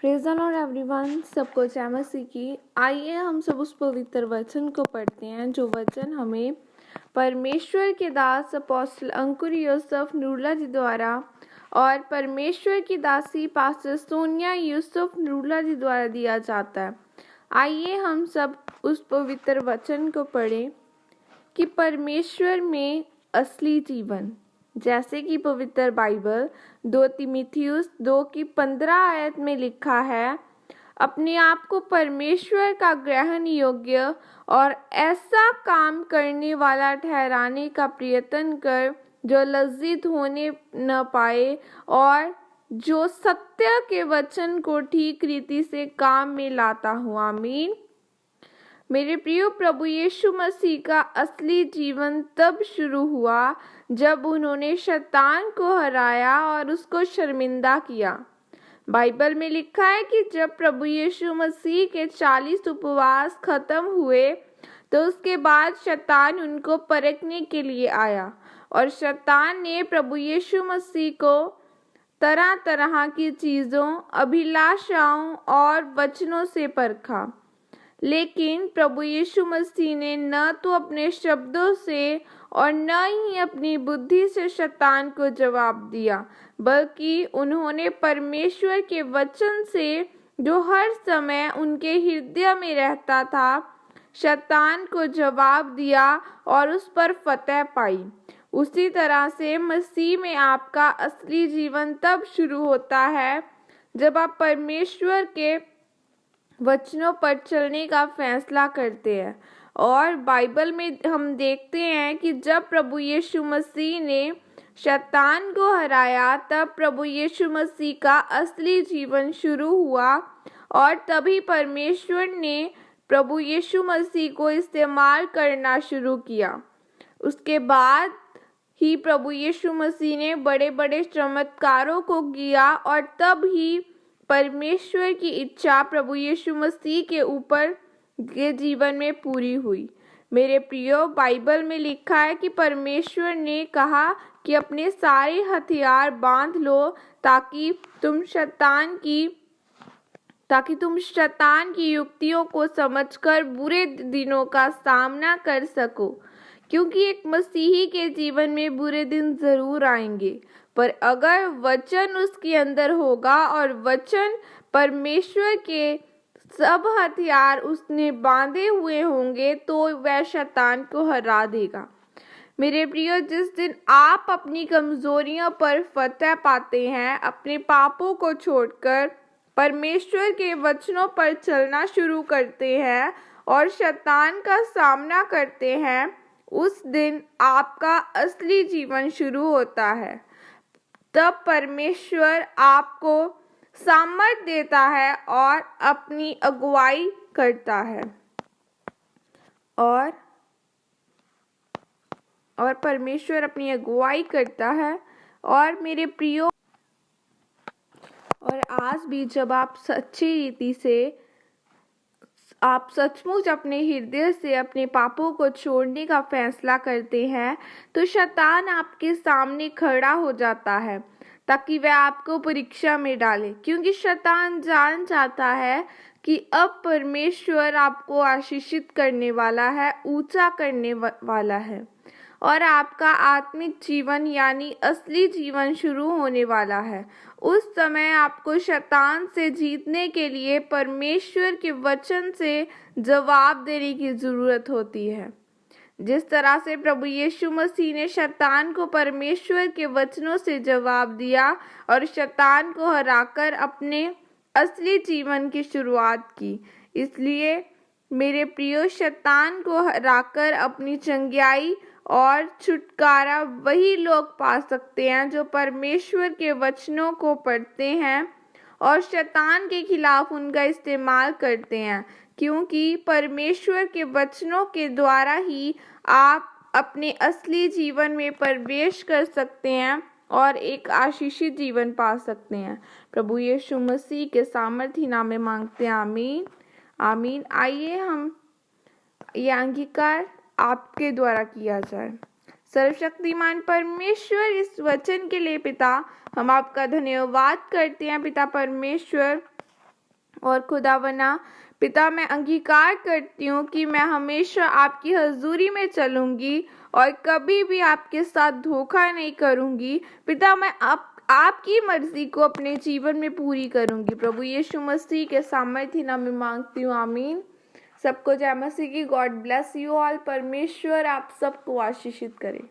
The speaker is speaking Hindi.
प्रेज़ द लॉर्ड एवरीवन, सबको जय मसीह की। आइए हम सब उस पवित्र वचन को पढ़ते हैं जो वचन हमें परमेश्वर के दास अपोस्टल अंकुर यूसुफ नूरला जी द्वारा और परमेश्वर की दासी पास्टर सोनिया यूसुफ नूरला जी द्वारा दिया जाता है। आइए हम सब उस पवित्र वचन को पढ़ें कि परमेश्वर में असली जीवन, जैसे कि पवित्र बाइबल 2 तीमुथियुस 2:15 में लिखा है, अपने आप को परमेश्वर का ग्रहण योग्य और ऐसा काम करने वाला ठहराने का प्रयत्न कर जो लज्जित होने न पाए और जो सत्य के वचन को ठीक रीति से काम में लाता हो। आमीन। मेरे प्रिय, प्रभु यीशु मसीह का असली जीवन तब शुरू हुआ जब उन्होंने शैतान को हराया और उसको शर्मिंदा किया। बाइबल में लिखा है कि जब प्रभु यीशु मसीह के 40 उपवास खत्म हुए तो उसके बाद शैतान उनको परखने के लिए आया और शैतान ने प्रभु यीशु मसीह को तरह तरह की चीज़ों, अभिलाषाओं और वचनों से परखा। लेकिन प्रभु यीशु मसीह ने न तो अपने शब्दों से और न ही अपनी बुद्धि से शैतान को जवाब दिया, बल्कि उन्होंने परमेश्वर के वचन से, जो हर समय उनके हृदय में रहता था, शैतान को जवाब दिया और उस पर फतह पाई। उसी तरह से मसीह में आपका असली जीवन तब शुरू होता है जब आप परमेश्वर के वचनों पर चलने का फैसला करते हैं। और बाइबल में हम देखते हैं कि जब प्रभु यीशु मसीह ने शैतान को हराया तब प्रभु यीशु मसीह का असली जीवन शुरू हुआ और तभी परमेश्वर ने प्रभु यीशु मसीह को इस्तेमाल करना शुरू किया। उसके बाद ही प्रभु यीशु मसीह ने बड़े बड़े चमत्कारों को किया और तब ही परमेश्वर की इच्छा प्रभु यीशु मसीह के ऊपर के जीवन में पूरी हुई। मेरे प्रियो, बाइबल में लिखा है कि परमेश्वर ने कहा कि अपने सारे हथियार बांध लो ताकि तुम शैतान की युक्तियों को समझकर बुरे दिनों का सामना कर सको, क्योंकि एक मसीही के जीवन में बुरे दिन जरूर आएंगे, पर अगर वचन उसके अंदर होगा और वचन परमेश्वर के सब हथियार उसने बांधे हुए होंगे तो वह शैतान को हरा देगा। मेरे प्रियो, जिस दिन आप अपनी कमजोरियों पर फतह पाते हैं, अपने पापों को छोड़कर परमेश्वर के वचनों पर चलना शुरू करते हैं और शैतान का सामना करते हैं, उस दिन आपका असली जीवन शुरू होता है। तब परमेश्वर आपको सामर्थ देता है और अपनी अगुवाई करता है और परमेश्वर अपनी अगुवाई करता है। और मेरे प्रियो, और आज भी जब आप सच्ची रीति से, आप सचमुच अपने हृदय से अपने पापों को छोड़ने का फैसला करते हैं तो शैतान आपके सामने खड़ा हो जाता है ताकि वह आपको परीक्षा में डाले, क्योंकि शैतान जान जाता है कि अब परमेश्वर आपको आशीषित करने वाला है, ऊंचा करने वाला है और आपका आत्मिक जीवन यानी असली जीवन शुरू होने वाला है। उस समय आपको शैतान से जीतने के लिए परमेश्वर के वचन से जवाब देने की जरूरत होती है। जिस तरह से प्रभु यीशु मसीह ने शैतान को परमेश्वर के वचनों से जवाब दिया और शैतान को हराकर अपने असली जीवन की शुरुआत की, इसलिए मेरे प्रियो, शैतान को हराकर अपनी चंगाई और छुटकारा वही लोग पा सकते हैं जो परमेश्वर के वचनों को पढ़ते हैं और शैतान के खिलाफ उनका इस्तेमाल करते हैं, क्योंकि परमेश्वर के वचनों के द्वारा ही आप अपने असली जीवन में प्रवेश कर सकते हैं और एक आशीषित जीवन पा सकते हैं। प्रभु यीशु मसीह के सामर्थी नाम में मांगते हैं, आमीन आमीन। आइए हम ये अंगीकार आपके द्वारा किया जाए। सर्वशक्तिमान परमेश्वर, इस वचन के लिए पिता हम आपका धन्यवाद करते हैं। पिता परमेश्वर, और खुदावना पिता, मैं अंगीकार करती हूँ कि मैं हमेशा आपकी हजूरी में चलूंगी और कभी भी आपके साथ धोखा नहीं करूंगी। पिता, मैं आपकी मर्जी को अपने जीवन में पूरी करूंगी। प्रभु यीशु मसीह के सामर्थ्य नाम में मांगती हूँ, आमीन। सबको जय मसीह की। God bless you all. परमेश्वर आप सबको आशीषित करे।